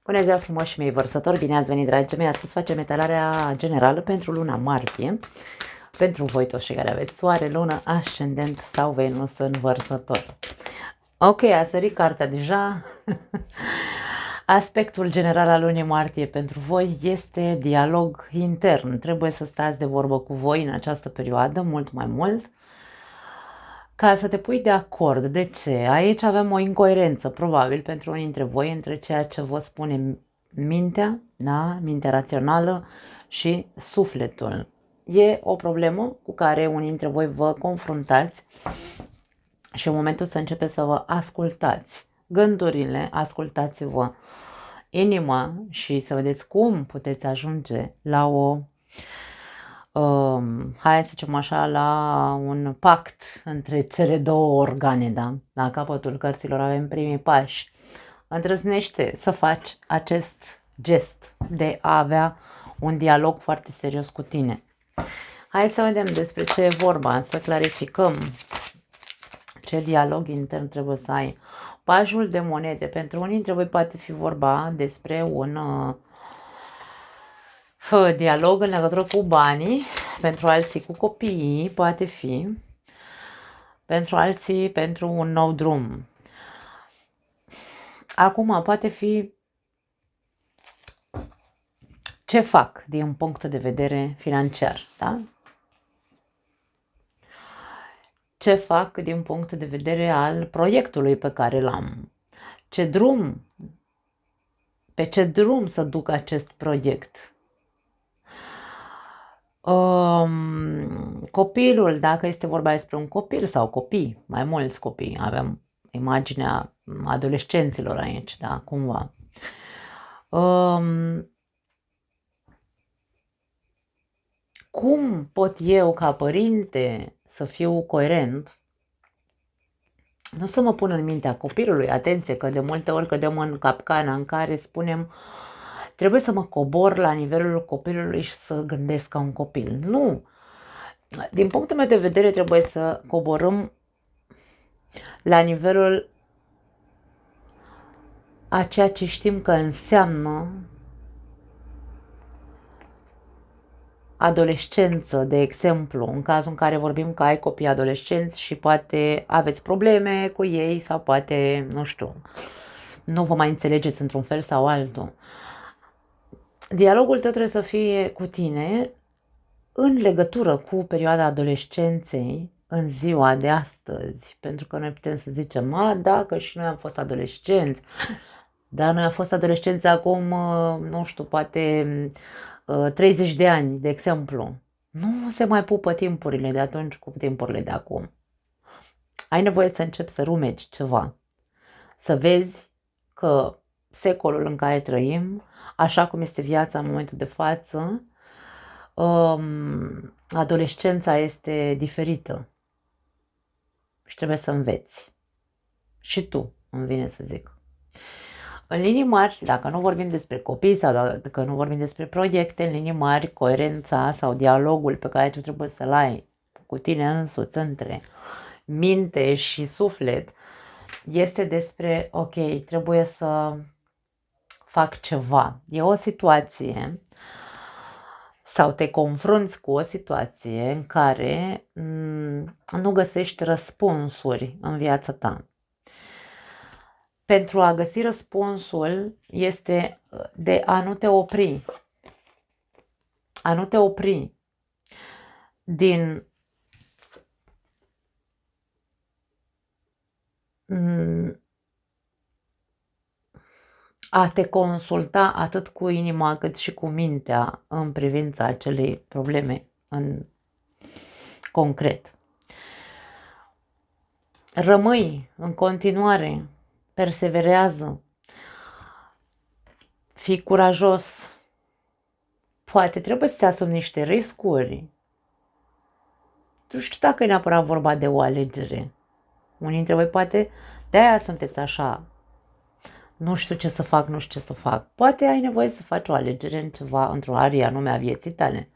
Bună ziua frumoși mei vărsători, bine ați venit dragii mei. Astăzi facem etalarea generală pentru luna martie. Pentru voi toți cei care aveți soare, lună, ascendent sau Venus în vărsători. Ok, a sărit cartea deja. Aspectul general al lunii martie pentru voi este dialog intern. Trebuie să stați de vorbă cu voi în această perioadă, mult mai mult, ca să te pui de acord. De ce? Aici avem o incoerență, probabil, pentru unii dintre voi, între ceea ce vă spune mintea, da? Mintea rațională și sufletul. E o problemă cu care unii dintre voi vă confruntați și în momentul să începeți să vă ascultați gândurile, ascultați-vă inima și să vedeți cum puteți ajunge la o hai să zicem așa, la un pact între cele două organe, da? La capătul cărților avem primii pași. Îndrăznește să faci acest gest de a avea un dialog foarte serios cu tine. Hai să vedem despre ce e vorba, să clarificăm ce dialog intern trebuie să ai. Pajul de monede. Pentru unii dintre voi poate fi vorba despre un dialog în legătură cu banii, pentru alții cu copiii, poate fi, pentru alții pentru un nou drum. Acum poate fi ce fac din punct de vedere financiar, da? Ce fac din punct de vedere al proiectului pe care l-am? Pe ce drum să duc acest proiect? Copilul, dacă este vorba despre un copil sau copii, mai mulți copii, avem imaginea adolescenților aici, da, cumva. Cum pot eu ca părinte să fiu coerent? Nu să mă pun în mintea copilului, atenție că de multe ori cădem în capcana în care spunem trebuie să mă cobor la nivelul copilului și să gândesc ca un copil. Nu! Din punctul meu de vedere trebuie să coborâm la nivelul a ceea ce știm că înseamnă adolescență, de exemplu, în cazul în care vorbim că ai copii adolescenți și poate aveți probleme cu ei sau poate, nu știu, nu vă mai înțelegeți într-un fel sau altul. Dialogul tău trebuie să fie cu tine în legătură cu perioada adolescenței în ziua de astăzi, pentru că noi putem să zicem, da, că și noi am fost adolescenți, dar noi am fost adolescenți acum, nu știu, poate 30 de ani, de exemplu. Nu se mai pupă timpurile de atunci cu timpurile de acum. Ai nevoie să începi să rumegi ceva, să vezi că secolul în care trăim, așa cum este viața în momentul de față, adolescența este diferită și trebuie să înveți. Și tu, îmi vine să zic. În linii mari, dacă nu vorbim despre copii sau dacă nu vorbim despre proiecte, în linii mari, coerența sau dialogul pe care tu trebuie să-l ai cu tine însuți între minte și suflet este despre, ok, trebuie să fac ceva. E o situație sau te confrunți cu o situație în care nu găsești răspunsuri în viața ta. Pentru a găsi răspunsul este de a nu te opri. A nu te opri din a te consulta atât cu inima cât și cu mintea în privința acelei probleme în concret. Rămâi în continuare, perseverează, fii curajos. Poate trebuie să-ți asumi niște riscuri. Nu știu dacă e neapărat vorba de o alegere. Unii dintre voi poate de-aia sunteți așa. Nu știu ce să fac, nu știu ce să fac. Poate ai nevoie să faci o alegere în ceva, într-o arie anume a vieții tale.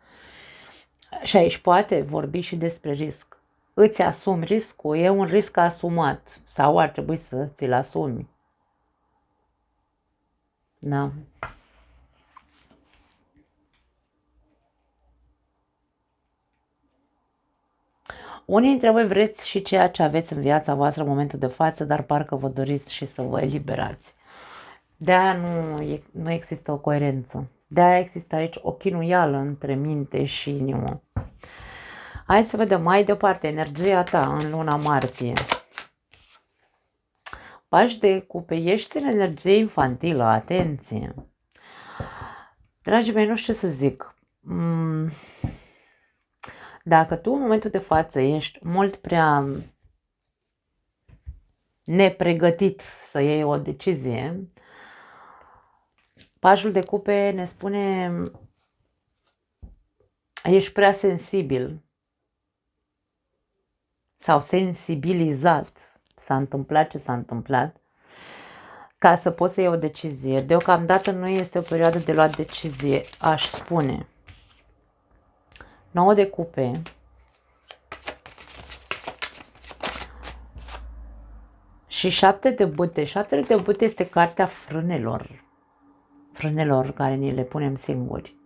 Și aici poate vorbi și despre risc. Îți asumi riscul, e un risc asumat sau ar trebui să ți-l asumi. Da. Unii dintre voi vreți și ceea ce aveți în viața voastră în momentul de față, dar parcă vă doriți și să vă eliberați. De-aia nu există o coerență. De-aia există aici o chinuială între minte și inimă. Hai să vedem mai departe energia ta în luna martie. Pași de cupe, ești în energie infantilă, atenție. Dragii mei, nu știu ce să zic. Dacă tu în momentul de față ești mult prea nepregătit să iei o decizie, pașul de cupe ne spune ești prea sensibil sau sensibilizat, s-a întâmplat ce s-a întâmplat, ca să poți să iei o decizie. Deocamdată nu este o perioadă de luat decizie, aș spune. 9 de cupe. Și 7 de bâte. 7 de bâte este cartea frânelor. Frânelor care ni le punem singuri.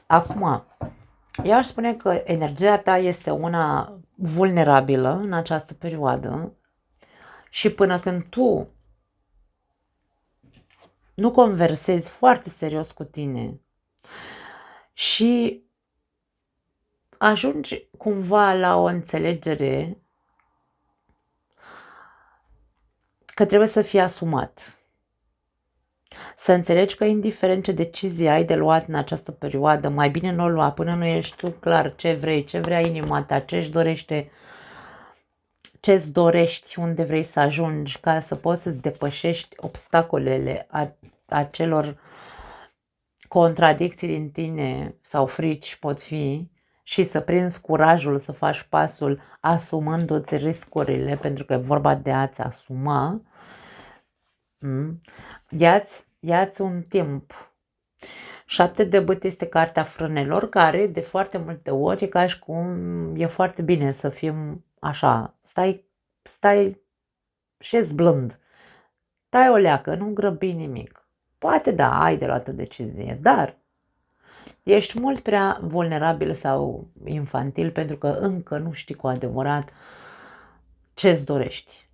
Acum, eu aș spune că energia ta este una vulnerabilă în această perioadă și până când tu nu conversezi foarte serios cu tine și ajungi cumva la o înțelegere că trebuie să fii asumat. Să înțelegi că indiferent ce decizie ai de luat în această perioadă, mai bine nu o lua până nu ești tu clar ce vrei, ce vrea inima ta, ce-ți dorești, unde vrei să ajungi, ca să poți să-ți depășești obstacolele acelor contradicții din tine sau frici pot fi și să prinzi curajul să faci pasul asumându-ți riscurile, pentru că e vorba de a-ți asuma. Ia-ți un timp. 7 de bâte este cartea frânelor, care de foarte multe ori e ca și cum e foarte bine să fim așa, stai șezi blând, stai o leacă, nu grăbi nimic. Poate da, ai de luat o decizie, dar ești mult prea vulnerabil sau infantil pentru că încă nu știi cu adevărat ce-ți dorești.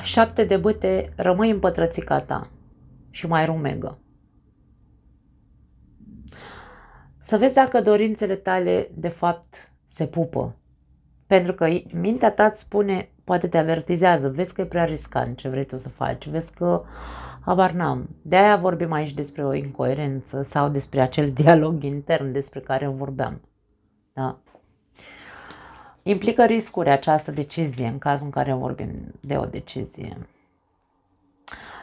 Șapte de bâte, rămâi în pătrățica ta și mai rumegă. Să vezi dacă dorințele tale de fapt se pupă. Pentru că mintea ta îți spune, poate te avertizează, vezi că e prea riscant ce vrei tu să faci, vezi că habar n-am. De-aia vorbim aici despre o incoerență sau despre acel dialog intern despre care vorbeam. Da? Implică riscuri această decizie în cazul în care vorbim de o decizie.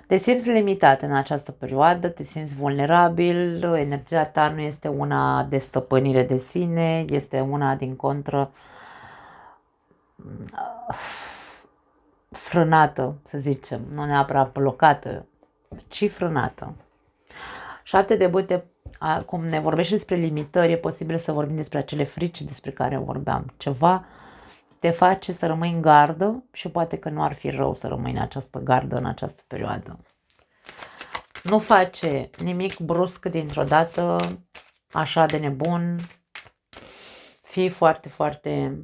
Te simți limitat în această perioadă, te simți vulnerabil, energia ta nu este una de stăpânire de sine, este una din contră frânată, să zicem, nu neapărat blocată, ci frânată. 7 de bâte, cum ne vorbești despre limitări, e posibil să vorbim despre acele frici despre care vorbeam. Ceva te face să rămâi în gardă și poate că nu ar fi rău să rămâi în această gardă în această perioadă. Nu face nimic brusc dintr-o dată, așa de nebun. Fii foarte, foarte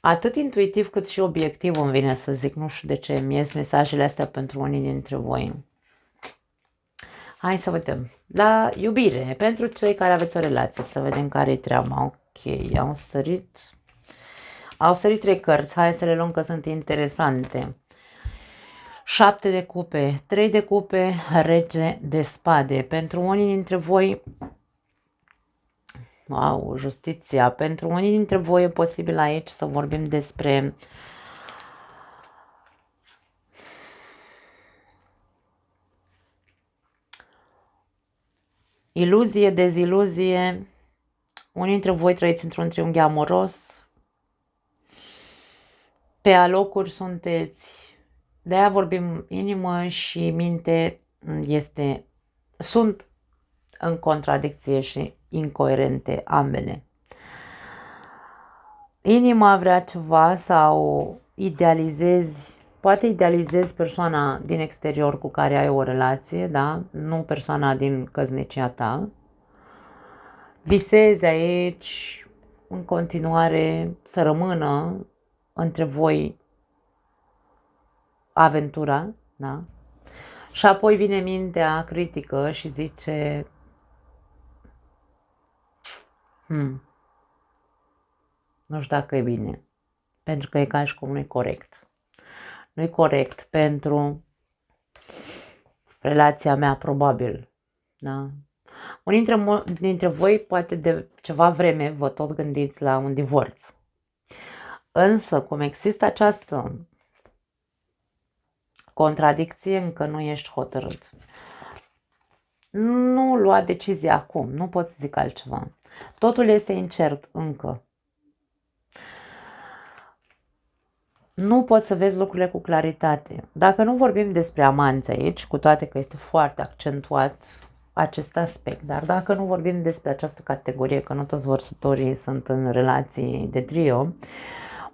atât intuitiv cât și obiectiv, îmi vine să zic. Nu știu de ce mi ies mesajele astea pentru unii dintre voi. Hai să vedem. La iubire, pentru cei care aveți o relație, să vedem care-i treaba. Ok, au sărit 3 cărți. Hai să le luăm că sunt interesante. 7 de cupe, 3 de cupe, rege de spade. Pentru unii dintre voi, wow, justiția. Pentru unii dintre voi e posibil aici să vorbim despre iluzie, deziluzie. Unii dintre voi trăiți într-un triunghi amoros. Pe alocuri sunteți. De-aia vorbim inimă și minte sunt în contradicție și incoerente ambele. Inima vrea ceva sau poate idealizezi persoana din exterior cu care ai o relație, da? Nu persoana din căsnicia ta. Visezi aici în continuare să rămână între voi aventura, da? Și apoi vine mintea critică și zice nu știu dacă e bine, pentru că e ca și cum nu e corect. Nu e corect pentru relația mea, probabil, da? Unii dintre voi, poate de ceva vreme, vă tot gândiți la un divorț. Însă, cum există această contradicție, încă nu ești hotărât. Nu lua decizia acum, nu pot să zic altceva. Totul este incert încă. Nu poți să vezi lucrurile cu claritate. Dacă nu vorbim despre amanți aici, cu toate că este foarte accentuat acest aspect, dar dacă nu vorbim despre această categorie, că nu toți vărsătorii sunt în relații de trio,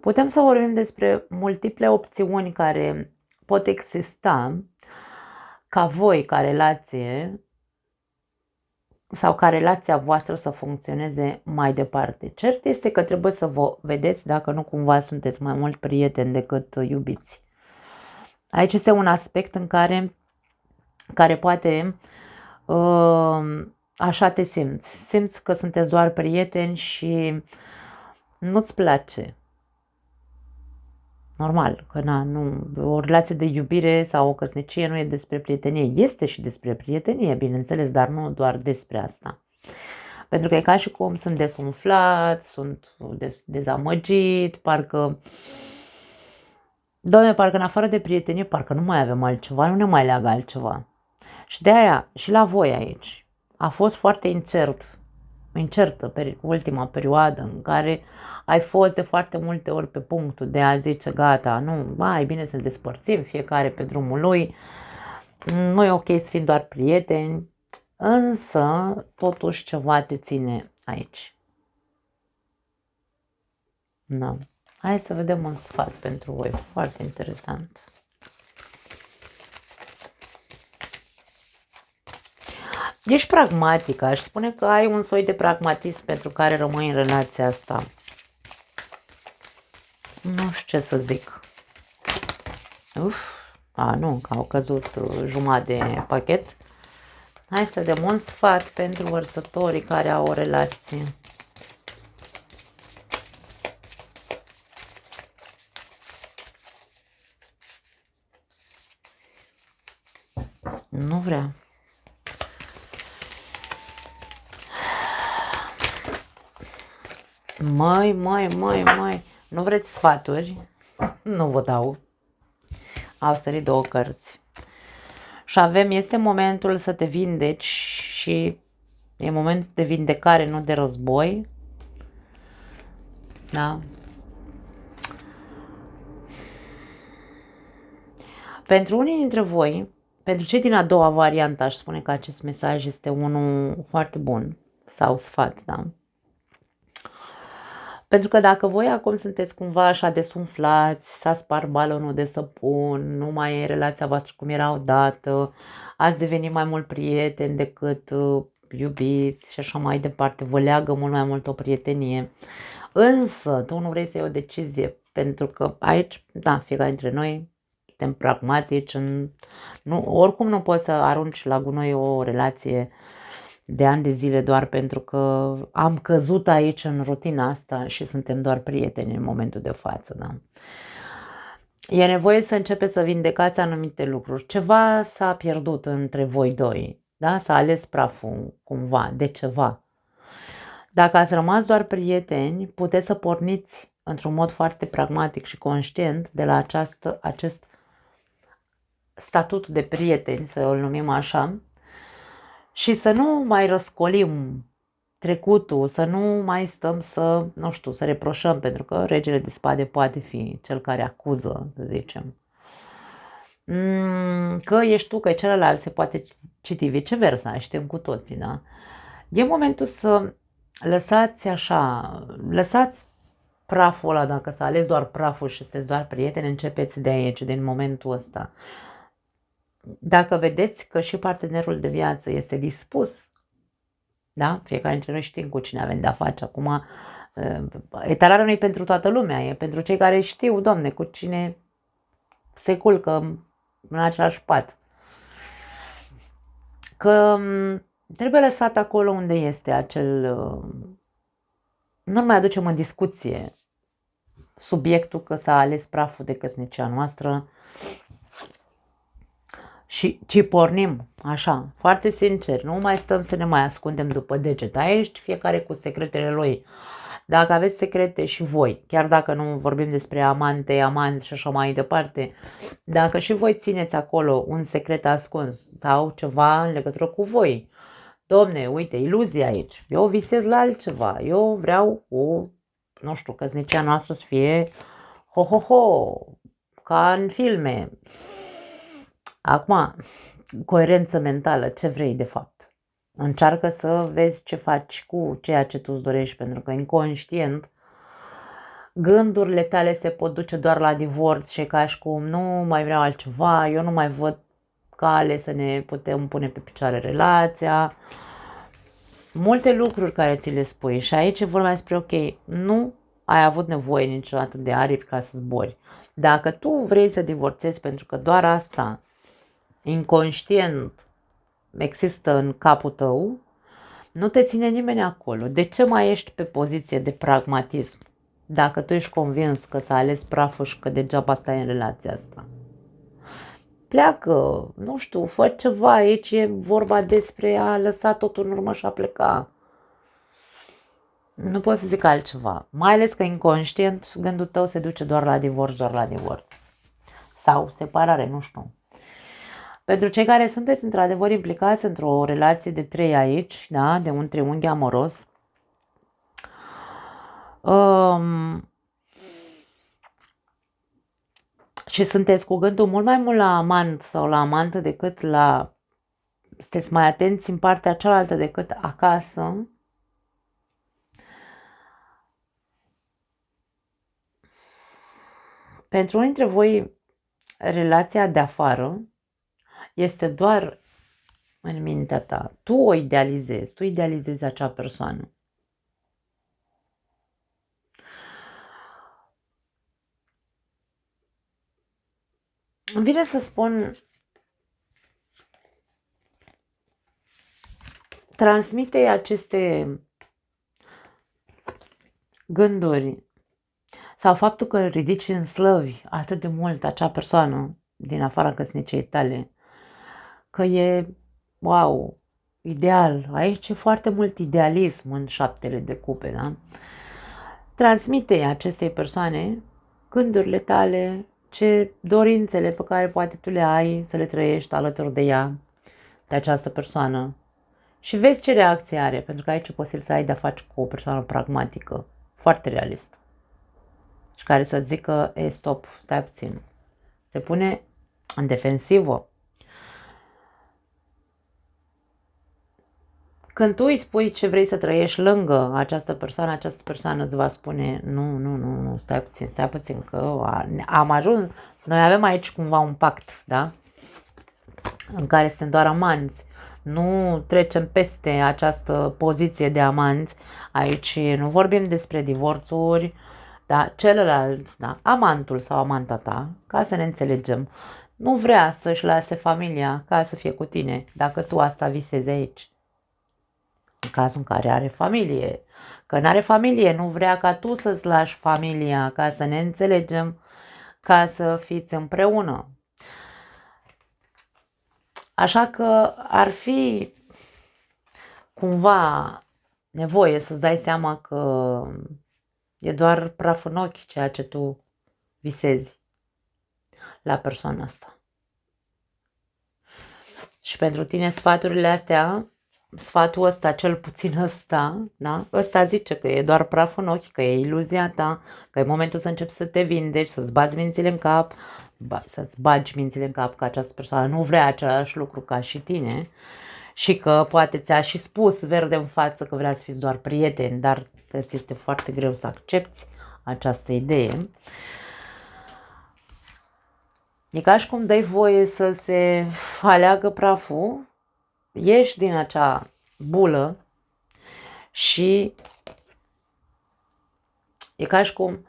putem să vorbim despre multiple opțiuni care pot exista ca voi, ca relație, sau ca relația voastră să funcționeze mai departe. Cert este că trebuie să vă vedeți dacă nu cumva sunteți mai mult prieteni decât iubiți. Aici este un aspect în care poate așa te simți. Simți că sunteți doar prieteni și nu-ți place. Normal, că o relație de iubire sau o căsnicie nu e despre prietenie. Este și despre prietenie, bineînțeles, dar nu doar despre asta. Pentru că e ca și cum sunt desumflat, sunt dezamăgit, parcă în afară de prietenie, parcă nu mai avem altceva, nu ne mai leagă altceva. Și de aia, și la voi aici, a fost foarte incertă ultima perioadă în care ai fost de foarte multe ori pe punctul de a zice gata, nu, e bine să ne despărțim, fiecare pe drumul lui, nu e ok să fim doar prieteni, însă totuși ceva te ține aici. Da. Hai să vedem un sfat pentru voi, foarte interesant. Ești pragmatic, aș spune că ai un soi de pragmatism pentru care rămâi în relația asta. Nu știu ce să zic. Nu, că au căzut jumătate de pachet. Hai să dăm un sfat pentru vărsătorii care au o relație. Nu vrea. Mai. Nu vreți sfaturi? Nu vă dau. Au sărit 2 cărți. Și este momentul să te vindeci și e moment de vindecare, nu de război. Da? Pentru unii dintre voi, pentru cei din a doua variantă, aș spune că acest mesaj este unul foarte bun. Sau sfat, da? Pentru că dacă voi acum sunteți cumva așa desumflați, s-a spart balonul de săpun, nu mai e relația voastră cum era odată, ați devenit mai mult prieteni decât iubiți și așa mai departe, vă leagă mult mai mult o prietenie. Însă tu nu vrei să iei o decizie, pentru că aici, da, fiecare dintre noi suntem pragmatici, oricum nu poți să arunci la gunoi o relație de ani de zile doar pentru că am căzut aici în rutina asta și suntem doar prieteni în momentul de față. Da? E nevoie să începeți să vindecați anumite lucruri. Ceva s-a pierdut între voi doi, da? S-a ales praful cumva de ceva. Dacă ați rămas doar prieteni, puteți să porniți într-un mod foarte pragmatic și conștient de la acest statut de prieteni, să îl numim așa, și să nu mai răscolim trecutul, să nu mai stăm să reproșăm, pentru că regele de spade poate fi cel care acuză, să zicem. Că ești tu, că celălalt se poate citi viceversa, știm cu toții, da? E momentul să lăsați așa, lăsați praful ăla, dacă s-a ales doar praful și sunteți doar prieteni, începeți de aici, din momentul ăsta. Dacă vedeți că și partenerul de viață este dispus, da? Fiecare dintre noi știm cu cine avem de-a face. Acum, etalarea nu e pentru toată lumea, e pentru cei care știu, Doamne, cu cine se culcă în același pat. Că trebuie lăsat acolo unde este acel... Nu mai aducem în discuție subiectul că s-a ales praful de căsnicia noastră și ci pornim așa, foarte sincer, nu mai stăm să ne mai ascundem după deget. Aici fiecare cu secretele lui. Dacă aveți secrete și voi, chiar dacă nu vorbim despre amante, amanți și așa mai departe, dacă și voi țineți acolo un secret ascuns sau ceva în legătură cu voi, domne, uite, iluzie aici, eu visez la altceva, eu vreau o, nu știu, căsnicia noastră să fie ho-ho-ho, ca în filme. Acum, coerență mentală, ce vrei de fapt? Încearcă să vezi ce faci cu ceea ce tu îți dorești, pentru că inconștient gândurile tale se pot duce doar la divorț și ca și cum nu mai vreau altceva, eu nu mai văd cale să ne putem pune pe picioare relația. Multe lucruri care ți le spui și aici vorba despre ok, nu ai avut nevoie niciodată de aripi ca să zbori. Dacă tu vrei să divorțezi pentru că doar asta inconștient există în capul tău, nu te ține nimeni acolo. De ce mai ești pe poziție de pragmatism? Dacă tu ești convins că s-a ales praful și că degeaba stai în relația asta. Pleacă, nu știu, fă ceva, aici e vorba despre a lăsa totul în urmă și a pleca. Nu pot să zic altceva. Mai ales că inconștient gândul tău se duce doar la divorț, doar la divorț. Sau separare, nu știu. Pentru cei care sunteți într-adevăr implicați într-o relație de 3 aici, da, de un triunghi amoros, și sunteți cu gândul mult mai mult la amant sau la amantă decât la... sunteți mai atenți în partea cealaltă decât acasă, pentru unii dintre voi relația de afară este doar în mintea ta. Tu o idealizezi, tu idealizezi acea persoană. Îmi vine să spun, transmite aceste gânduri sau faptul că îl ridici în slăvi atât de mult acea persoană din afara căsniciei tale, că e, wow, ideal. Aici e foarte mult idealism în 7 de cupe, da? Transmite acestei persoane gândurile tale, ce dorințele pe care poate tu le ai să le trăiești alături de ea, de această persoană. Și vezi ce reacție are, pentru că aici e posibil să ai de-a face cu o persoană pragmatică, foarte realistă. Și care să zică, stop, stai puțin. Se pune în defensivă. Când tu îi spui ce vrei să trăiești lângă această persoană îți va spune, nu, stai puțin, că am ajuns, noi avem aici cumva un pact, da? În care suntem doar amanți. Nu trecem peste această poziție de amanți. Aici nu vorbim despre divorțuri, da? Celălalt, da? Amantul sau amanta ta, ca să ne înțelegem, nu vrea să-și lase familia ca să fie cu tine, dacă tu asta visezi aici. În cazul în care are familie. Că nu are familie, nu vrea ca tu să-ți lași familia, ca să ne înțelegem, ca să fiți împreună. Așa că ar fi cumva nevoie să-ți dai seama că e doar praf în ochi ceea ce tu visezi la persoana asta. Și pentru tine sfaturile astea, sfatul ăsta, cel puțin ăsta, da? Ăsta zice că e doar praf în ochi, că e iluzia ta, că e momentul să începi să te vindeci, să-ți bați mințile în cap, să-ți bagi mințile în cap că această persoană nu vrea același lucru ca și tine și că poate ți-a și spus verde în față că vrea să fiți doar prieteni, dar îți este foarte greu să accepti această idee. E ca și cum dai voie să se aleagă praful, ieși din acea bulă și e ca și cum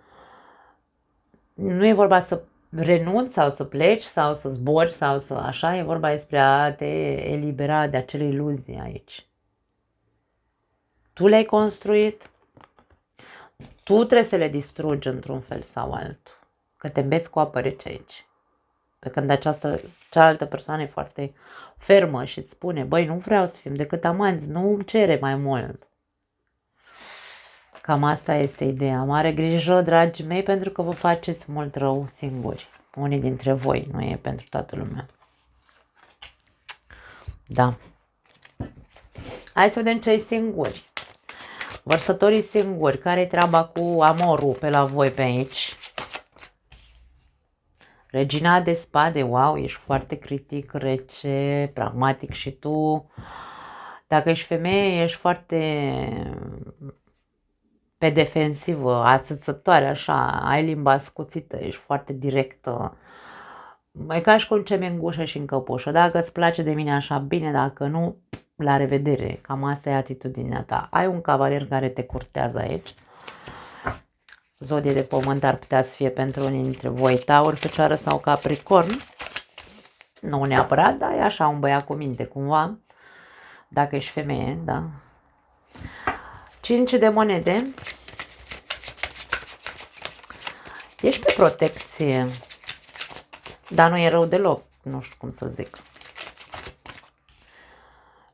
nu e vorba să renunți sau să pleci sau să zbori sau să așa, e vorba despre a te elibera de acele iluzii aici. Tu le-ai construit, tu trebuie să le distrugi într-un fel sau altul, că te îmbeți cu apă rece aici. Pe când cealaltă persoană e foarte fermă și îți spune, băi, nu vreau să fim decât amanți, nu îmi cere mai mult. Cam asta este ideea. Mare grijă, dragii mei, pentru că vă faceți mult rău singuri. Unii dintre voi, nu e pentru toată lumea. Da. Hai să vedem cei singuri. Vărsătorii singuri. Care-i treaba cu amorul pe la voi pe aici? Regina de spade. Wow, ești foarte critic, rece, pragmatic și tu. Dacă ești femeie, ești foarte pe defensivă, ațățătoare, așa, ai limba ascuțită, ești foarte directă. E ca și cum ce mi în gușă și în căpușă. Dacă îți place de mine așa, bine, dacă nu, la revedere. Cam asta e atitudinea ta. Ai un cavalier care te curtează aici. Zodie de pământ ar putea să fie pentru unii dintre voi Taur, Fecioară sau Capricorn. Nu neapărat, dar e așa un băiat cu minte cumva. Dacă ești femeie, da. 5 de monede. Ești pe protecție, dar nu e rău deloc, nu știu cum să zic.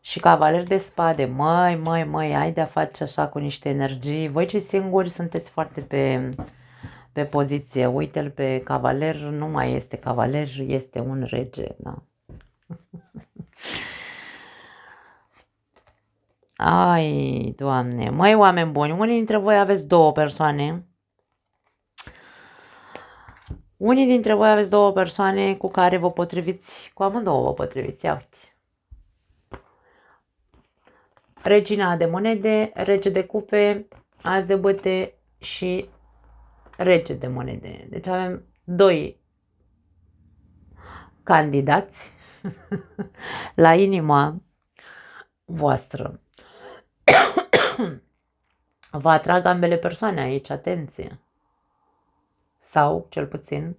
Și cavaler de spade, măi, ai de-a face așa cu niște energii. Voi cei singuri sunteți foarte pe poziție. Uite-l pe cavaler, nu mai este cavaler, este un rege, da. Ai, Doamne, măi, oameni buni, unii dintre voi aveți două persoane. Unii dintre voi aveți două persoane cu care vă potriviți, cu amândouă vă potriviți, ia uite. Regina de monede, rege de cupe, as de bâte și rege de monede. Deci avem doi candidați la inima voastră. Vă atrag ambele persoane aici, atenție. Sau, cel puțin,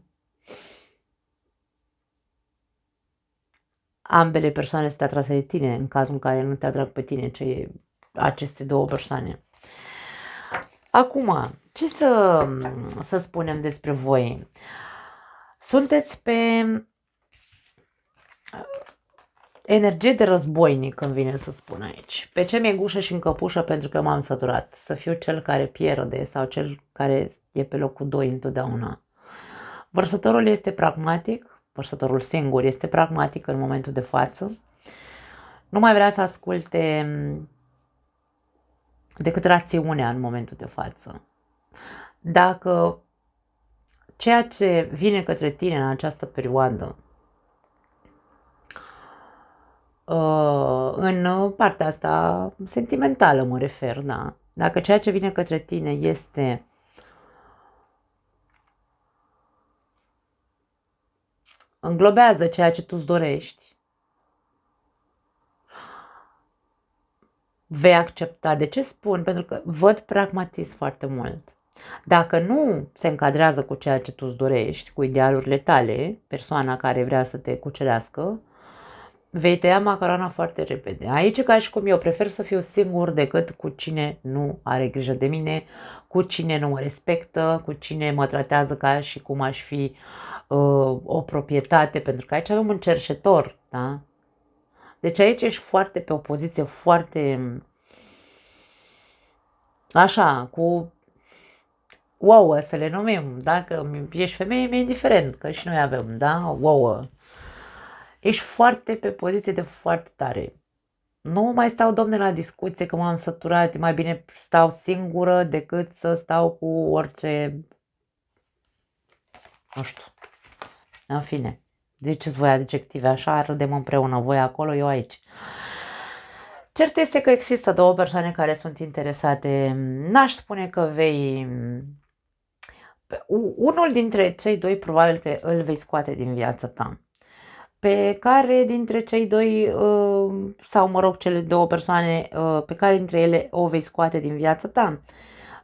ambele persoane sunt atrase de tine, în cazul în care nu te atrag pe tine aceste două persoane. Acum, ce să spunem despre voi? Sunteți pe energie de războinic, când vine să spun aici. Pe ce mi-e gușă și în căpușă, pentru că m-am săturat să fiu cel care pierde sau cel care e pe locul 2 întotdeauna. Vărsătorul este pragmatic, vărsătorul singur este pragmatic în momentul de față. Nu mai vrea să asculte decât rațiunea în momentul de față. Dacă ceea ce vine către tine în această perioadă, în partea asta sentimentală mă refer, da. Dacă ceea ce vine către tine este înglobează ceea ce tu îți dorești, vei accepta. De ce spun? Pentru că văd pragmatism foarte mult. Dacă nu se încadrează cu ceea ce tu îți dorești, cu idealurile tale, persoana care vrea să te cucerească, vei tăia macarona foarte repede. Aici e ca și cum eu prefer să fiu singur decât cu cine nu are grijă de mine, cu cine nu mă respectă, cu cine mă tratează ca și cum aș fi o proprietate, pentru că aici avem un cerșetor, da? Deci aici ești foarte pe o poziție foarte așa, cu ouă să le numim. Dacă ești femeie, mi-e indiferent, că și noi avem, da? Ouă. Ești foarte pe poziție de foarte tare. Nu mai stau, domne, la discuție că m-am săturat, mai bine stau singură decât să stau cu orice, nu știu, În fine, ziceți voi adjective, așa râdem împreună, voi acolo, eu aici. Cert este că există două persoane care sunt interesate. N-aș spune că vei... Unul dintre cei doi probabil că îl vei scoate din viața ta. Pe care dintre cei doi, sau mă rog, cele două persoane, pe care dintre ele o vei scoate din viața ta?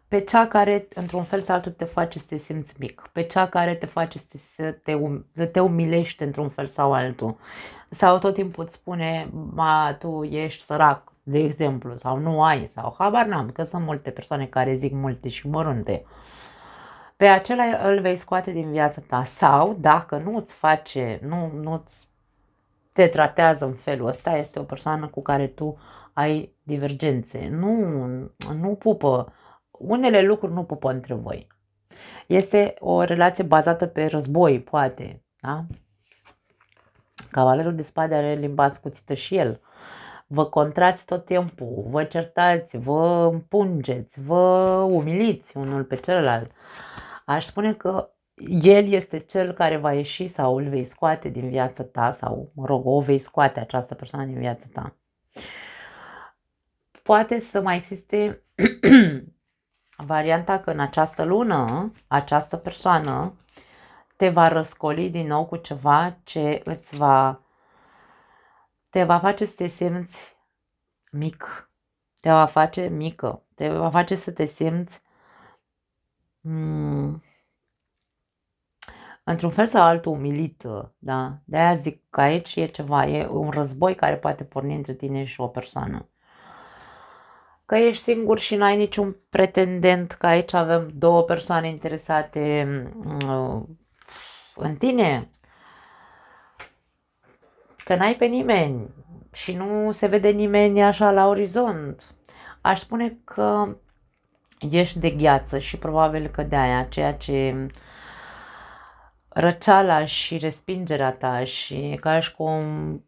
Pe cea care, într-un fel sau altul, te face să te simți mic, pe cea care te face să te umilește într-un fel sau altul, sau tot timpul îți spune, tu ești sărac, de exemplu, sau nu ai, sau habar n-am, că sunt multe persoane care zic multe și mărunte. Pe acela îl vei scoate din viața ta, sau dacă nu îți face, nu te tratează în felul ăsta, este o persoană cu care tu ai divergențe, nu pupă. Unele lucruri nu pupă între voi. Este o relație bazată pe război, poate. Da? Cavalerul de spade are limba ascuțită și el. Vă contrați tot timpul, vă certați, vă împungeți, vă umiliți unul pe celălalt. Aș spune că el este cel care va ieși sau îl vei scoate din viața ta sau, mă rog, o vei scoate această persoană din viața ta. Poate să mai existe varianta că în această lună, această persoană te va răscoli din nou cu ceva ce te va face să te simți mic, te va face mică, te va face să te simți într-un fel sau altul umilită, da? De-aia zic că aici e ceva, e un război care poate porni între tine și o persoană. Că ești singur și n-ai niciun pretendent, că aici avem două persoane interesate în tine, că n-ai pe nimeni și nu se vede nimeni așa la orizont. Aș spune că ești de gheață și probabil că de-aia, ceea ce răceala și respingerea ta și ca și cum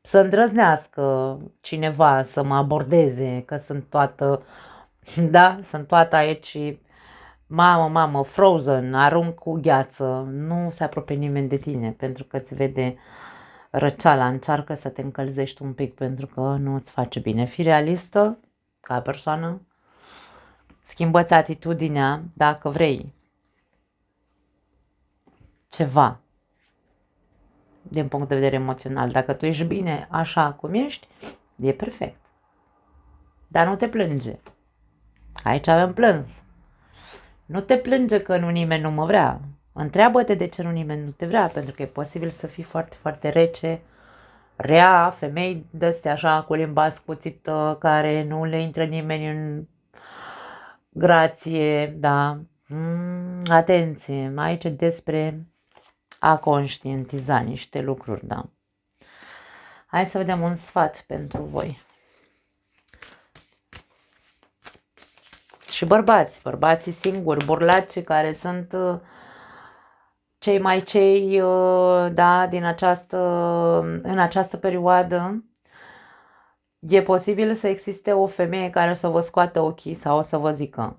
să îndrăznească cineva să mă abordeze, că sunt toată, da, sunt toată aici, mamă, Frozen, arunc cu gheață, nu se apropie nimeni de tine pentru că îți vede răceala, încearcă să te încălzești un pic pentru că nu îți face bine. Fii realistă ca persoană, schimbă-ți atitudinea dacă vrei ceva din punct de vedere emoțional. Dacă tu ești bine așa cum ești, e perfect. Dar nu te plânge. Aici avem plâns. Nu te plânge că nimeni nu mă vrea. Întreabă-te de ce nimeni nu te vrea, pentru că e posibil să fii foarte, foarte rece, rea, femei de-astea așa cu limba ascuțită, care nu le intră nimeni în grație, da. Atenție, aici despre a conștientiza niște lucruri, da. Hai să vedem un sfat pentru voi. Și bărbații singuri, burlaci care sunt cei da, în această perioadă, e posibil să existe o femeie care să vă scoată ochii sau o să vă zică: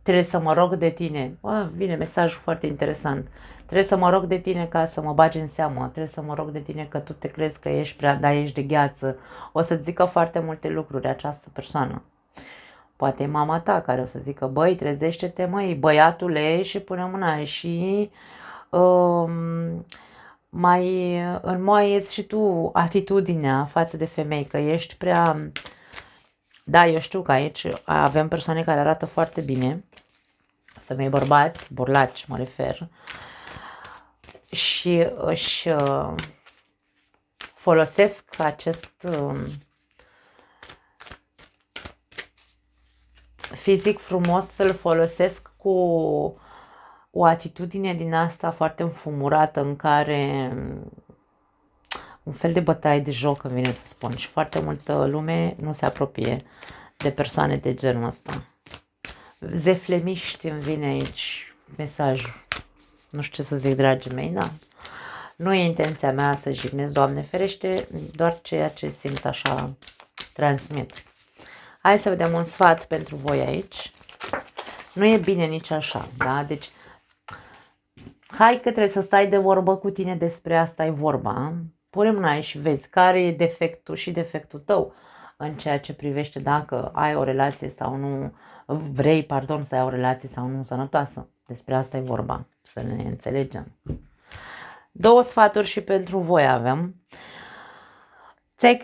trebuie să mă rog de tine. Vine mesajul foarte interesant. Trebuie să mă rog de tine ca să mă bagi în seamă. Trebuie să mă rog de tine că tu te crezi că ești prea, da, ești de gheață. O să zică foarte multe lucruri această persoană. Poate e mama ta care o să zică: băi, trezește-te, măi, băiatule, și pune mâna și mai înmoaie-ți și tu atitudinea față de femei, că ești prea... Da, eu știu că aici avem persoane care arată foarte bine, femei, bărbați, burlaci mă refer, și își folosesc acest fizic frumos, să-l folosesc cu o atitudine din asta foarte înfumurată, în care un fel de bătaie de joc, îmi vine să spun, și foarte multă lume nu se apropie de persoane de genul ăsta. Zeflemiști, îmi vine aici mesajul. Nu știu ce să zic, dragii mei, da. Nu e intenția mea să jignesc, Doamne ferește, doar ceea ce simt așa transmit. Hai să vedem un sfat pentru voi aici. Nu e bine nici așa, da? Deci, hai că trebuie să stai de vorbă cu tine, despre asta e vorba. Pune mâna și vezi care e defectul și defectul tău în ceea ce privește dacă ai o relație sau nu, vrei, pardon, să ai o relație sau nu sănătoasă. Despre asta e vorba, să ne înțelegem. 2 sfaturi și pentru voi avem. Ți-ai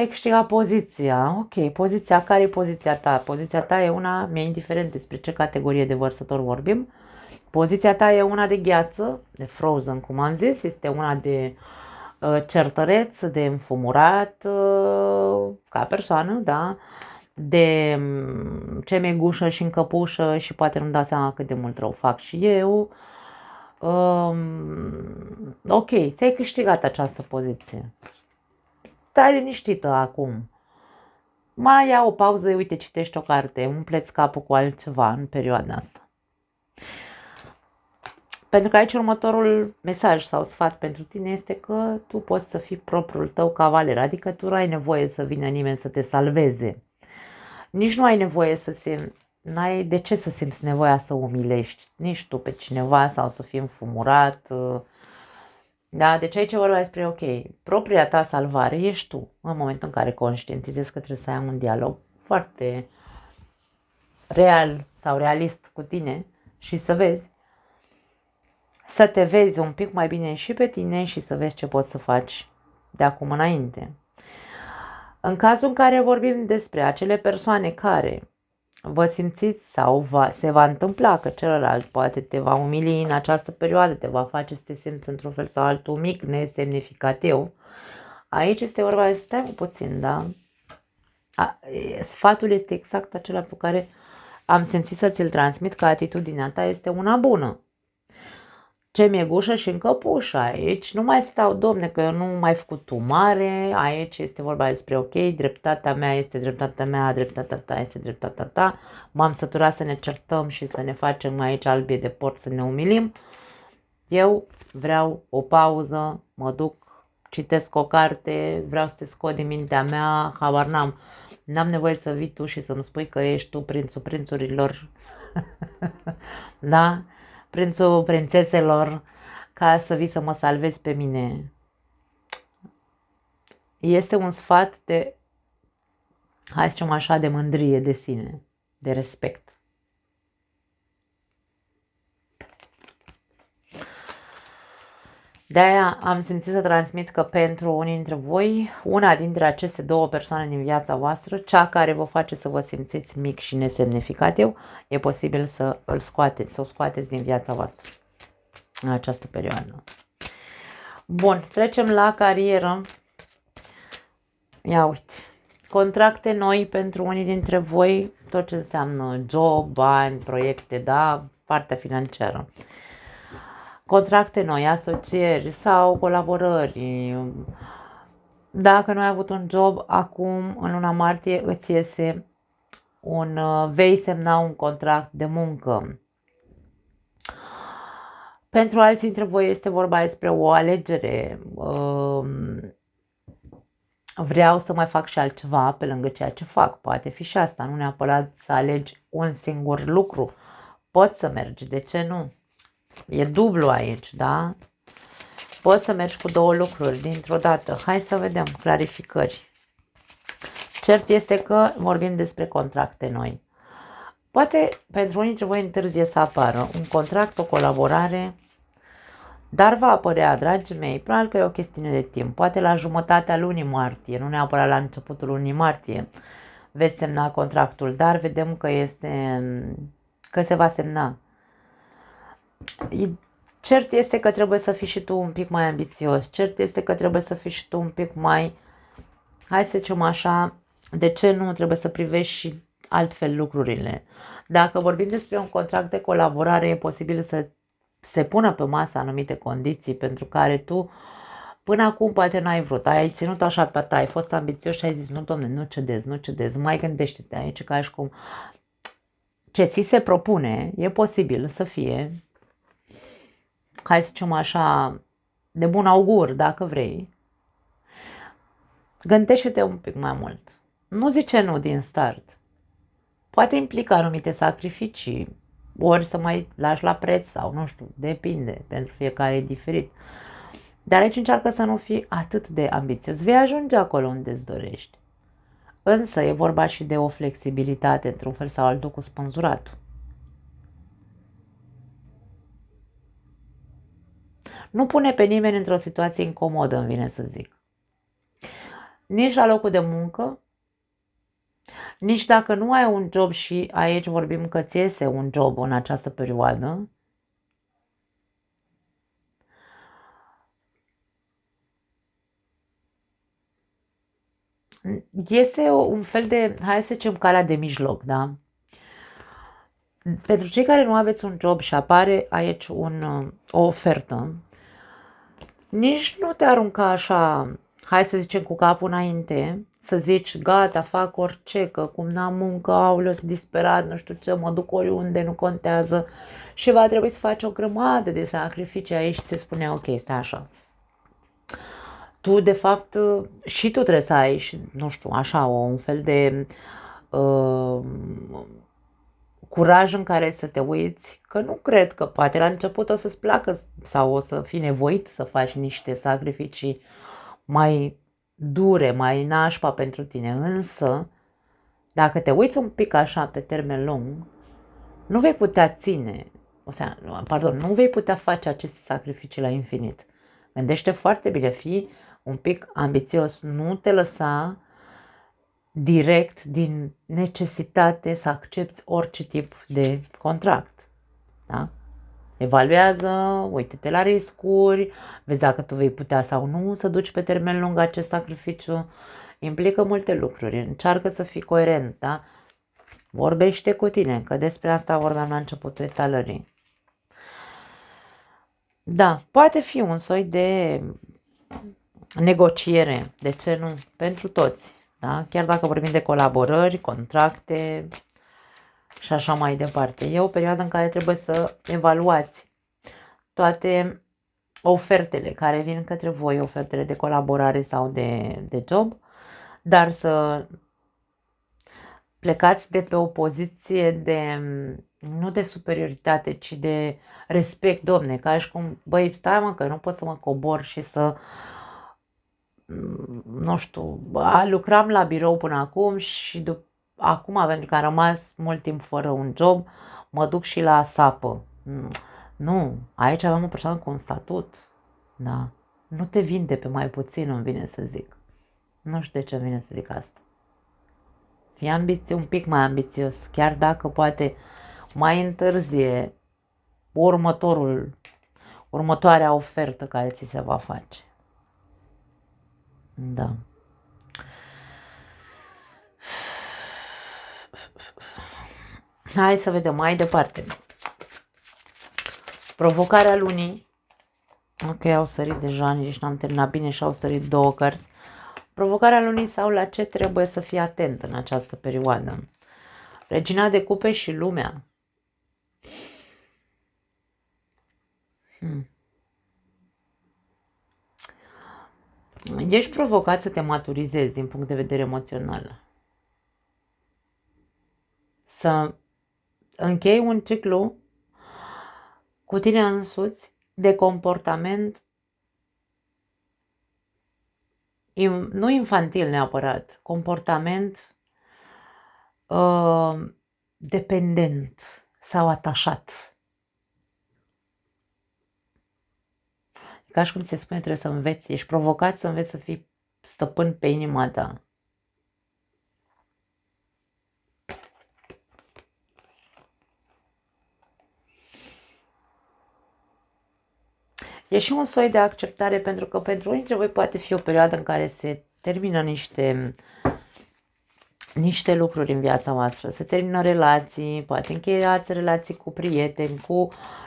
câștigat poziția. Ok, poziția, care e poziția ta? Poziția ta e una, mi-e indiferent despre ce categorie de vărsător vorbim. Poziția ta e una de gheață, de frozen, cum am zis, este una de certăreț, de înfumurat ca persoană, da? De ce mi-e gușă și încăpușă și poate nu-mi da seama cât de mult rău fac și eu. Ok, ți-ai câștigat această poziție. Stai liniștită acum. Mai ia o pauză, uite, citești o carte, umpleți capul cu altceva în perioada asta. Pentru că aici următorul mesaj sau sfat pentru tine este că tu poți să fii propriul tău cavaler, adică tu nu ai nevoie să vină nimeni să te salveze. Nici nu ai nevoie n-ai de ce să simți nevoia să umilești nici tu pe cineva sau să fii înfumurat. Da, deci aici vorba despre, ok, propria ta salvare ești tu, în momentul în care conștientizezi că trebuie să ai un dialog foarte real sau realist cu tine și să te vezi un pic mai bine și pe tine și să vezi ce poți să faci de acum înainte. În cazul în care vorbim despre acele persoane care vă simțiți sau se va întâmpla că celălalt poate te va umili în această perioadă, te va face să te simți într-un fel sau altul mic, nesemnificativ, aici este vorba de stai puțin, da? Sfatul este exact acela pe care am simțit să ți-l transmit, că atitudinea ta este una bună. Ce mi-e gușă și încăpușă aici, nu mai stau, domne, că eu nu mai făcut tu mare, aici este vorba despre, ok, dreptatea mea este dreptatea mea, dreptatea ta este dreptatea ta, m-am săturat să ne certăm și să ne facem aici albie de port, să ne umilim, eu vreau o pauză, mă duc, citesc o carte, vreau să te scot din mintea mea, habar n-am nevoie să vii tu și să-mi spui că ești tu prințul prințurilor, da? Prințul prințeselor, ca să vii să mă salvezi pe mine. Este un sfat de, hai să zicem așa, de mândrie de sine, de respect. De-aia am simțit să transmit că pentru unii dintre voi, una dintre aceste 2 persoane din viața voastră, cea care vă face să vă simțiți mic și nesemnificativ, e posibil să o scoateți din viața voastră în această perioadă. Bun, trecem la carieră. Ia uite, contracte noi pentru unii dintre voi, tot ce înseamnă job, bani, proiecte, da, partea financiară. Contracte noi, asocieri sau colaborări. Dacă nu ai avut un job, acum, în luna martie, îți iese vei semna un contract de muncă. Pentru alții dintre voi este vorba despre o alegere. Vreau să mai fac și altceva pe lângă ceea ce fac. Poate fi și asta, nu neapărat să alegi un singur lucru. Poți să mergi, de ce nu? E dublu aici, da? Poți să mergi cu 2 lucruri dintr-o dată. Hai să vedem clarificări. Cert este că vorbim despre contracte noi. Poate pentru unii dintre voi întârzie să apară un contract, o colaborare, dar va apărea, dragii mei, probabil că e o chestiune de timp. Poate la jumătatea lunii martie, nu neapărat la începutul lunii martie, veți semna contractul, dar vedem că se va semna. Cert este că trebuie să fii și tu un pic mai ambițios, cert este că trebuie să fii și tu un pic mai, hai să zicem așa, de ce nu trebuie să privești și altfel lucrurile. Dacă vorbim despre un contract de colaborare, e posibil să se pună pe masă anumite condiții pentru care tu până acum poate n-ai vrut, ai ținut așa pe ta, ai fost ambițios și ai zis nu domne, nu cedezi, mai gândește-te aici ca și cum ce ți se propune e posibil să fie, hai să zicem așa, de bun augur dacă vrei. Gândește-te un pic mai mult. Nu zice nu din start. Poate implica anumite sacrificii, ori să mai lași la preț sau nu știu, depinde, pentru fiecare e diferit. Dar aici încearcă să nu fii atât de ambițios. Vei ajunge acolo unde îți dorești. Însă e vorba și de o flexibilitate, într-un fel sau altul, cu spânzuratul. Nu pune pe nimeni într-o situație incomodă, îmi vine să zic. Nici la locul de muncă, nici dacă nu ai un job și aici vorbim că ți iese un job în această perioadă, este un fel de, hai să zicem, calea de mijloc, da? Pentru cei care nu aveți un job și apare aici o ofertă, nici nu te arunca așa, hai să zicem, cu capul înainte, să zici, gata, fac orice, că cum n-am muncă, aoleu, sunt disperat, nu știu ce, mă duc oriunde, nu contează. Și va trebui să faci o grămadă de sacrificii aici și se spune, ok, stai așa. Tu, de fapt, și tu trebuie să ai, și, nu știu, așa, un fel de curaj în care să te uiți, că nu cred că poate la început o să-ți placă sau o să fii nevoit să faci niște sacrificii mai dure, mai nașpa pentru tine, însă dacă te uiți un pic așa pe termen lung, nu vei putea ține, nu vei putea face aceste sacrificii la infinit. Gândește foarte bine, fii un pic ambițios, nu te lăsa direct din necesitate să accepti orice tip de contract. Da? Evaluează, uite-te la riscuri, vezi dacă tu vei putea sau nu să duci pe termen lung acest sacrificiu. Implică multe lucruri, încearcă să fii coerent, da? Vorbește cu tine, că despre asta vorbeam la începutul etalării. Da, poate fi un soi de negociere, de ce nu, pentru toți, da? Chiar dacă vorbim de colaborări, contracte și așa mai departe. E o perioadă în care trebuie să evaluați toate ofertele care vin către voi, ofertele de colaborare sau de job, dar să plecați de pe o poziție de, nu de superioritate, ci de respect, domne, ca și cum, băi, stai mă, că nu pot să mă cobor și să, nu știu, lucram la birou până acum și acum, pentru că am rămas mult timp fără un job, mă duc și la sapă. Nu, aici avem o persoană cu un statut, da. Nu te vinde pe mai puțin, îmi vine să zic. Nu știu de ce îmi vine să zic asta. Fii un pic mai ambițios, chiar dacă poate mai întârzie următoarea ofertă care ți se va face. Da. Hai să vedem mai departe. Provocarea lunii. Ok, au sărit deja, nici n-am terminat bine și au sărit două cărți. Provocarea lunii sau la ce trebuie să fii atent în această perioadă. Regina de cupe și lumea. Ești provocat să te maturizezi din punct de vedere emoțional. Să închei un ciclu cu tine însuți de comportament, nu infantil neapărat, comportament dependent sau atașat. Ca și cum se spune, trebuie să înveți, ești provocat să înveți să fii stăpân pe inima ta. E și un soi de acceptare, pentru că pentru unii dintre voi poate fi o perioadă în care se termină niște lucruri în viața voastră, se termină relații, poate încheiați relații cu prieteni,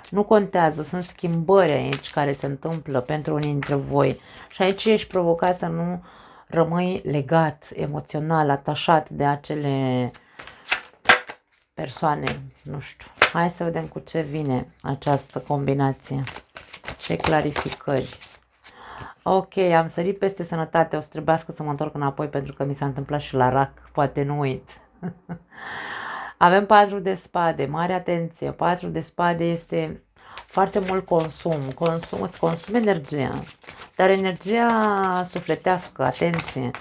nu contează, sunt schimbări aici care se întâmplă pentru unii dintre voi și aici ești provocat să nu rămâi legat, emoțional, atașat de acele persoane, nu știu. Hai să vedem cu ce vine această combinație. Ce clarificări. Ok, am sărit peste sănătate, o să trebuiască să mă întorc înapoi pentru că mi s-a întâmplat și la rac, poate nu uit. Avem 4 de spade, mare atenție, 4 de spade este foarte mult consum, îți consumi energia, dar energia sufletească, atenție.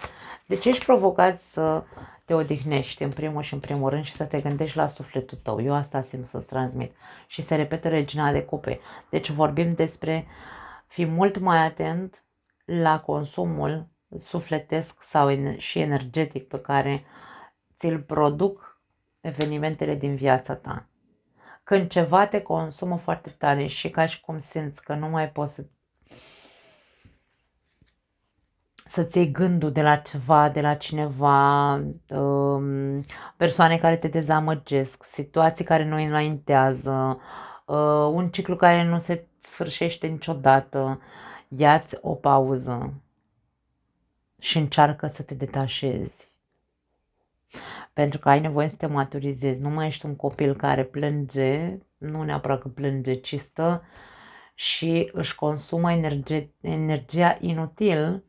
Deci ești provocat să te odihnești în primul și în primul rând și să te gândești la sufletul tău. Eu asta simt să-ți transmit. Și se repetă regina de cupe. Deci vorbim despre fi mult mai atent la consumul sufletesc sau și energetic pe care ți-l produc evenimentele din viața ta. Când ceva te consumă foarte tare și ca și cum simți că nu mai poți să-ți iei gândul de la ceva, de la cineva, persoane care te dezamăgesc, situații care nu înaintează, un ciclu care nu se sfârșește niciodată, ia-ți o pauză și încearcă să te detașezi. Pentru că ai nevoie să te maturizezi. Nu mai ești un copil care plânge, nu neapărat că plânge, ci stă și își consumă energia inutil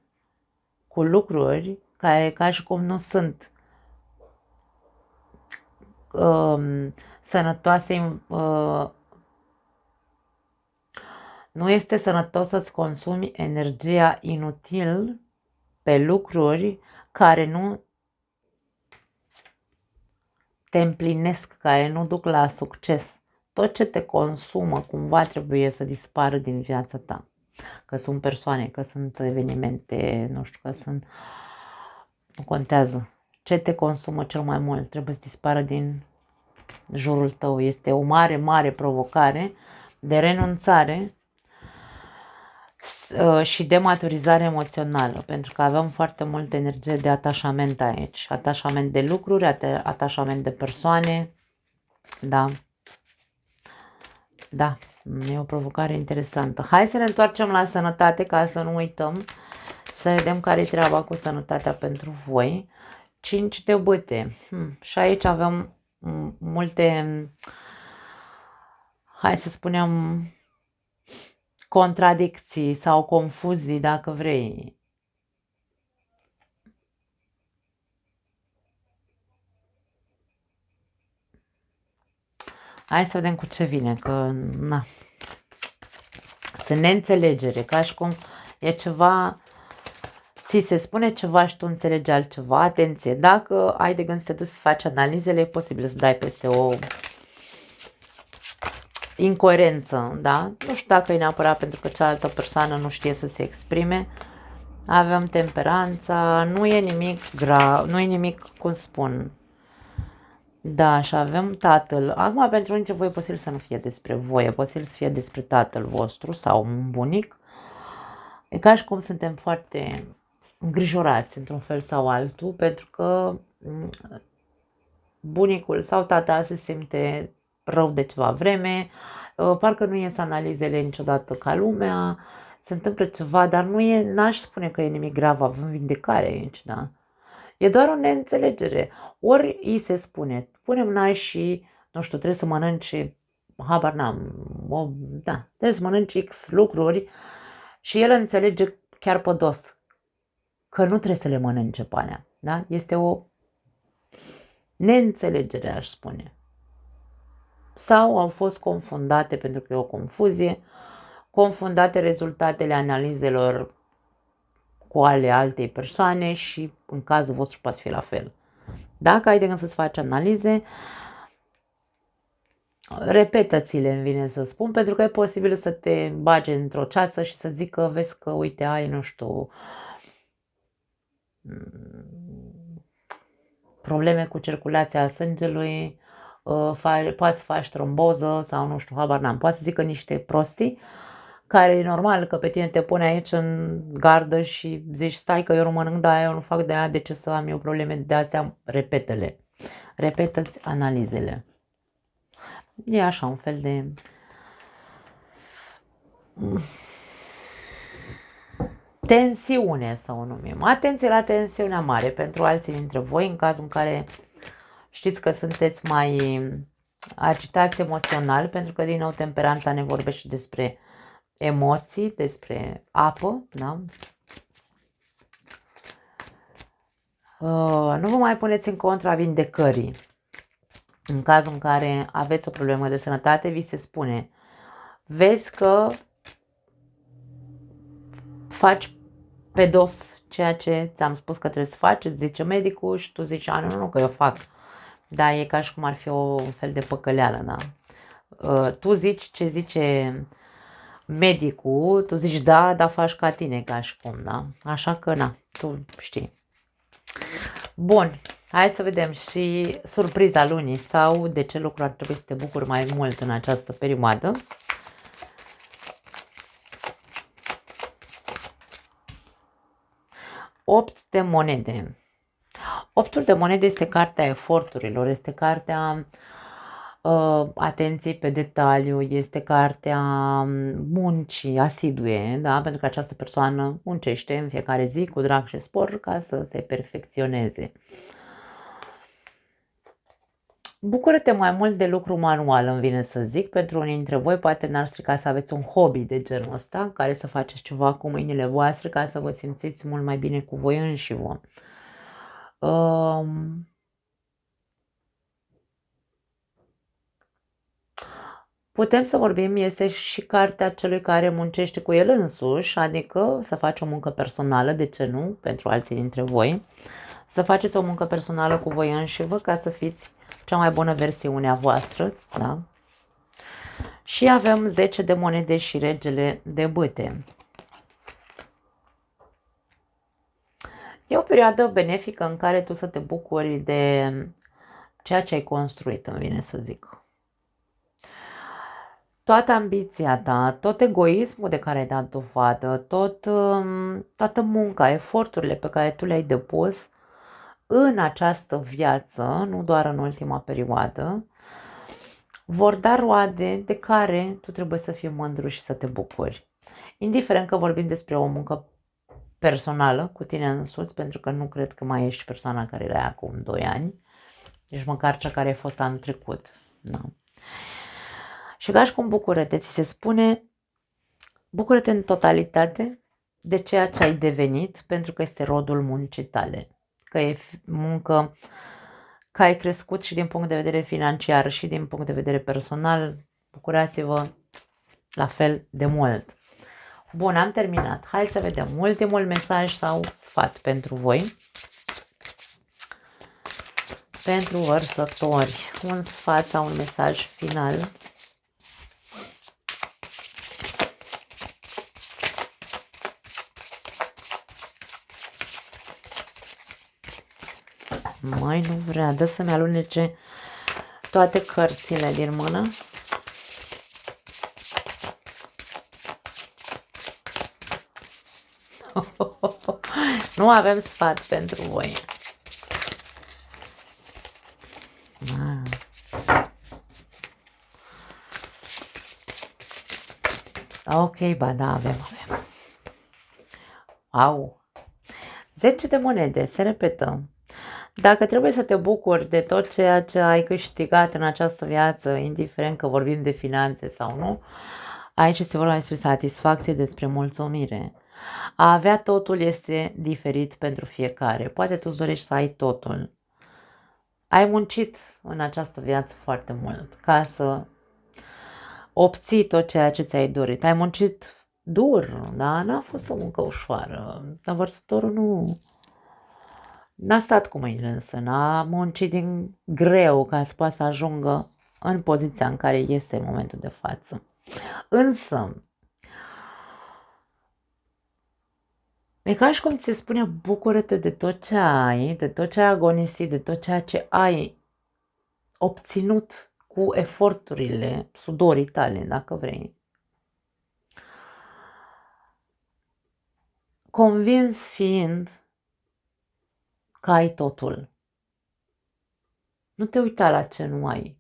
cu lucruri care ca și cum nu sunt sănătoase. Nu este sănătos să-ți consumi energia inutil pe lucruri care nu te împlinesc, care nu duc la succes. Tot ce te consumă cumva trebuie să dispară din viața ta. Că sunt persoane, că sunt evenimente, nu știu, că sunt... Nu contează. Ce te consumă cel mai mult trebuie să dispară din jurul tău. Este o mare, mare provocare de renunțare și de maturizare emoțională, pentru că avem foarte multă energie de atașament aici. Atașament de lucruri, atașament de persoane. Da. Da, e o provocare interesantă. Hai să ne întoarcem la sănătate ca să nu uităm. Să vedem care e treaba cu sănătatea pentru voi. 5 de bâte. Și aici avem multe, hai să spunem, contradicții sau confuzii, dacă vrei. Hai să vedem cu ce vine, că na. Sunt neînțelegere, ca și cum e ceva, ți se spune ceva și tu înțelegi altceva. Atenție, dacă ai de gând să te duci să faci analizele, e posibil să dai peste o incoerență, da? Nu știu dacă e neapărat pentru că cealaltă persoană nu știe să se exprime. Avem temperanța, nu e nimic grav, nu e nimic, cum spun. Da, și avem tatăl. Acum, pentru unii dintre voi e posibil să nu fie despre voi, e posibil să fie despre tatăl vostru sau un bunic. E ca și cum suntem foarte îngrijorați într-un fel sau altul, pentru că bunicul sau tata se simte rău de ceva vreme, parcă nu ies analizele niciodată ca lumea, se întâmplă ceva, dar nu e, n-aș spune că e nimic grav, avem vindecare aici, da? E doar o neînțelegere. Ori îi se spune, punem n-ai și, nu știu, trebuie să mănânci, habar n-am, da, trebuie să mănânci X lucruri și el înțelege chiar pe dos că nu trebuie să le mănânce pe alea, da? Este o neînțelegere, aș spune. Sau au fost confundate, pentru că e o confuzie, confundate rezultatele analizelor cu ale altei persoane și în cazul vostru poate fi la fel. Dacă ai de gând să-ți faci analize, repetă-ți-le, îmi vine să spun, pentru că e posibil să te bage într-o ceață și să zică, vezi că, uite, ai, nu știu, probleme cu circulația sângelui, poți să faci tromboză sau nu știu, habar n-am, poate să zică niște prostii, care e normal că pe tine te pune aici în gardă și zici, stai că eu nu mănânc de aia, eu nu fac de aia, de ce să am eu probleme de astea, repete-le. Repetă-ți analizele. E așa un fel de... tensiune, să o numim. Atenție la tensiunea mare pentru alții dintre voi, în cazul în care știți că sunteți mai agitați emoțional, pentru că, din nou, temperanța ne vorbește despre emoții, despre apă, da? Nu vă mai puneți în contra vindecării. în cazul în care aveți o problemă de sănătate, vi se spune, vezi că faci pe dos ceea ce ți-am spus că trebuie să faci, îți zice medicul și tu zici, nu, că eu fac. Da, e ca și cum ar fi un fel de păcăleală, da. Tu zici ce zice medicul, tu zici da, dar faci ca tine, ca și cum, da? Așa că, na, tu știi. Bun, hai să vedem și surpriza lunii sau de ce lucru ar trebui să te bucuri mai mult în această perioadă. Opt de monede. Optul de monede este cartea eforturilor, este cartea atenției pe detaliu, este cartea muncii asidue, da? Pentru că această persoană muncește în fiecare zi cu drag și spor ca să se perfecționeze. Bucură-te mai mult de lucru manual, îmi vine să zic. Pentru unii dintre voi poate n-ar strica să aveți un hobby de genul ăsta, în care să faceți ceva cu mâinile voastre ca să vă simțiți mult mai bine cu voi înșivă. Putem să vorbim, este și cartea celui care muncește cu el însuși, adică să faci o muncă personală, de ce nu, pentru alții dintre voi, să faceți o muncă personală cu voi înșivă ca să fiți cea mai bună versiune a voastră, da? Și avem 10 de monede și regele de bâte. E o perioadă benefică în care tu să te bucuri de ceea ce ai construit, îmi vine să zic. Toată ambiția ta, tot egoismul de care ai dat dovadă, toată munca, eforturile pe care tu le-ai depus în această viață, nu doar în ultima perioadă, vor da roade de care tu trebuie să fii mândru și să te bucuri. Indiferent că vorbim despre o muncă personală cu tine însuți, pentru că nu cred că mai ești persoana care era acum 2 ani, deci măcar cea care a fost anul trecut. Da. Și ca și cum bucură-te, ți se spune, bucură-te în totalitate de ceea ce ai devenit, pentru că este rodul muncii tale. Că e muncă, că ai crescut și din punct de vedere financiar și din punct de vedere personal, bucurați-vă la fel de mult. Bun, am terminat. Hai să vedem ultimul mesaj sau sfat pentru voi. Pentru vărsători, un sfat sau un mesaj final. Mai nu vrea, dă să-mi alunece toate cărțile din mână. Nu avem sfat pentru voi. Ok, ba da, avem. Au. 10 de monede, se repetă. Dacă trebuie să te bucuri de tot ceea ce ai câștigat în această viață, indiferent că vorbim de finanțe sau nu, aici este vorba despre satisfacție, despre mulțumire. A avea totul este diferit pentru fiecare. Poate tu îți dorești să ai totul. Ai muncit în această viață foarte mult ca să obții tot ceea ce ți-ai dorit. Ai muncit dur, da? N-a fost o muncă ușoară. Dar vărsătorul n-a stat cu mâinile în sân, a muncit din greu ca să poată să ajungă în poziția în care este în momentul de față. Însă, e ca și cum ți se spune, bucură-te de tot ce ai, de tot ce ai agonisit, de tot ceea ce ai obținut cu eforturile, sudorii tale, dacă vrei. Convins fiind că ai totul. Nu te uita la ce nu ai.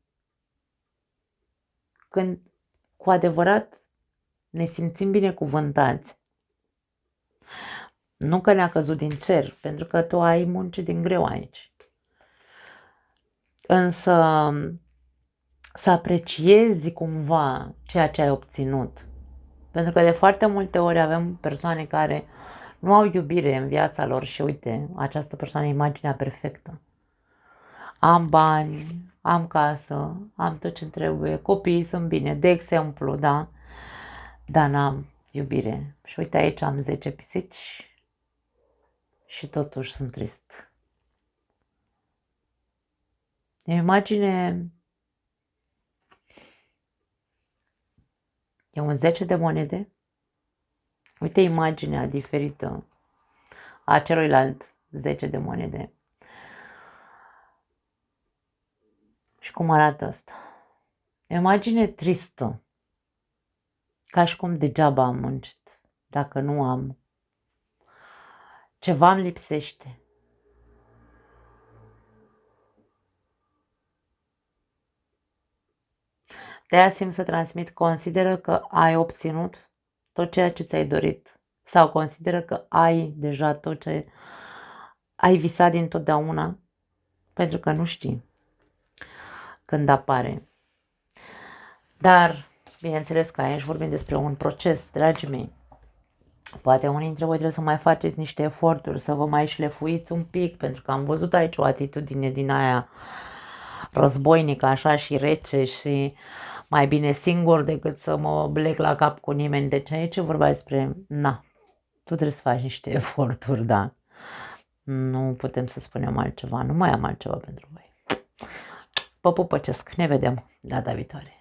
Când cu adevărat ne simțim binecuvântați, nu că ne-a căzut din cer, pentru că tu ai muncit din greu aici. Însă să apreciezi cumva ceea ce ai obținut. Pentru că de foarte multe ori avem persoane care nu au iubire în viața lor și uite, această persoană e imaginea perfectă. Am bani, am casă, am tot ce trebuie, copiii sunt bine, de exemplu, da, dar n-am iubire. Și uite aici am 10 pisici și totuși sunt trist. E o imagine, e un 10 de monede. Uite imaginea diferită a celuilalt 10 de monede. Și cum arată asta? E o imagine tristă. Ca și cum degeaba am muncit. Dacă nu am, ceva îmi lipsește. De-aia simt să transmit, consideră că ai obținut tot ceea ce ți-ai dorit sau consideră că ai deja tot ce ai visat dintotdeauna, pentru că nu știi când apare. Dar, bineînțeles că aici vorbim despre un proces, dragii mei. Poate unii dintre voi trebuie să mai faceți niște eforturi, să vă mai șlefuiți un pic, pentru că am văzut aici o atitudine din aia războinică, așa, și rece și mai bine singur decât să mă blec la cap cu nimeni. Deci aici e vorba despre, na, tu trebuie să faci niște eforturi, da. Nu putem să spunem altceva, nu mai am altceva pentru voi. Pă pupăcesc, ne vedem data viitoare.